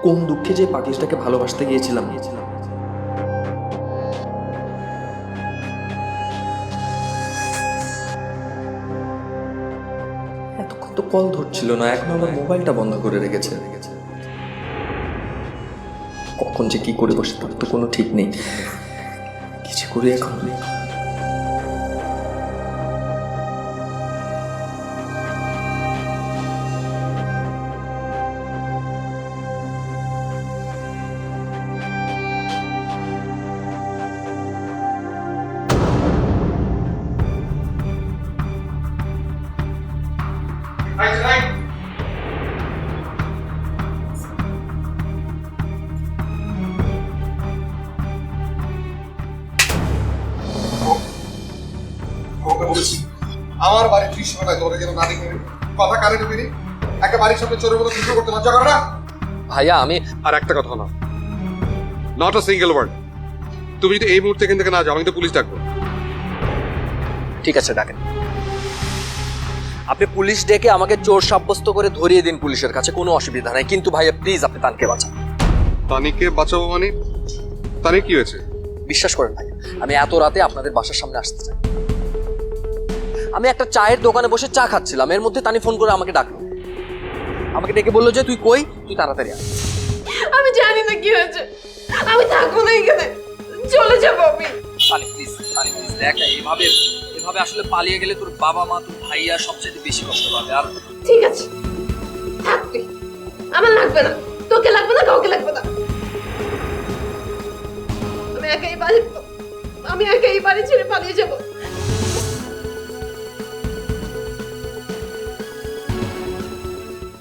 কোন দুঃখে যে পার্টিটাকে ভালোবাসতে গিয়েছিলাম। এতক্ষণ তো কল ধরছিল না, এখন আমার মোবাইলটা বন্ধ করে রেখেছে। কখন যে কি করে বসে তার তো কোনো ঠিক নেই। কিছু করি এখন। আমার বাড়ির দৃশ্যটাই তোরে যেন না দেখে কথা কানে ঢুকিনি। একটা বাড়ির সামনে চোরের মতো দৃশ্য করতে লজ্জা করে না? ভাইয়া আমি আর একটা কথা না, নট আ সিঙ্গেল ওয়ার্ড। তুমি যদি এই মুহূর্তে এখান থেকে না যাও, আমি তো পুলিশ ডাকবো। ঠিক আছে, ডাকেন। আপনি পুলিশ ডেকে আমাকে চোর সাব্যস্ত করে ধরিয়ে দিন পুলিশের কাছে, কোনো অসুবিধা নাই। কিন্তু ভাইয়া প্লিজ আপনি তানকে বাঁচান। তানিকে বাঁচাবো মানে? তানি কি হয়েছে? বিশ্বাস করেন ভাই, আমি এত রাতে আপনাদের বাসার সামনে আসতে চাই। আমি একটা চায়ের দোকানে বসে চা খাচ্ছিলাম, এর মধ্যে তানি ফোন করে আমাকে ডাকলো। আমাকে ডেকে বললো যে তুই কই, তুই তাড়াতাড়ি আয়। আমি জানি না কি হয়েছে, আমি থাকবো না এখানে, চলে যাবো আমি। তানি প্লিজ, তানি প্লিজ দেখ, এভাবে আসলে পালিয়ে গেলে তোর বাবা মা, তোর ভাইয়া সবচেয়ে বেশি কষ্ট পাবে। আর ঠিক আছে, থাক তুই, আমার লাগবে না, তোকে লাগবে না, কাউকে লাগবে না। আমি একা এই বাড়ি ছেড়ে পালিয়ে যাবো।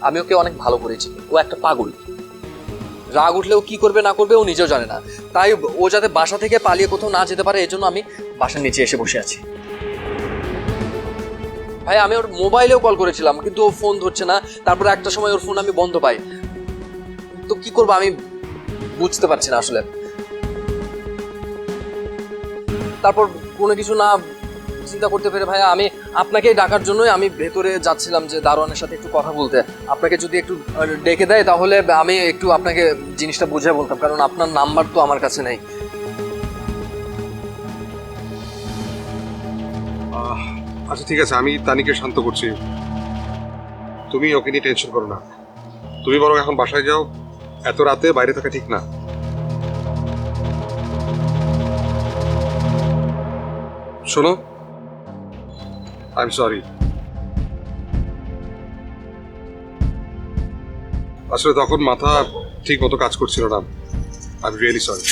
আমি ওকে অনেক ভালো করেছি, ও একটা পাগল। রাগ উঠলেও কি করবে না করবে ও নিজেও জানে না। তাই ও যাতে বাসা থেকে পালিয়ে কোথাও না যেতে পারে, এজন্য আমি বাসার নিচে এসে বসে আছি। ভাই আমি ওর মোবাইলেও কল করেছিলাম, কিন্তু ও ফোন ধরছে না। তারপরে একটা সময় ওর ফোন আমি বন্ধ পাই। তো কি করবো আমি বুঝতে পারছি না আসলে। তারপর কোনো কিছু না চিন্তা করতে পেরে ভাইয়া আমি আপনাকে ডাকার জন্যই আমি ভেতরে যাচ্ছিলাম, যে দারোয়ানের সাথে একটু কথা বলতে। আপনাকে যদি একটু ডেকে দেয় তাহলে আমি একটু আপনাকে জিনিসটা বুঝিয়ে বলতাম, কারণ আপনার নাম্বার তো আমার কাছে নেই। আচ্ছা ঠিক আছে, আমি তানিকে শান্ত করছি, তুমি ওকে নিয়ে টেনশন করো না। তুমি বরং এখন বাসায় যাও, এত রাতে বাইরে থাকা ঠিক না। শোনো, আই এম সরি। আসলে তখন মাথা ঠিক মতো কাজ করছিল না। I am really sorry.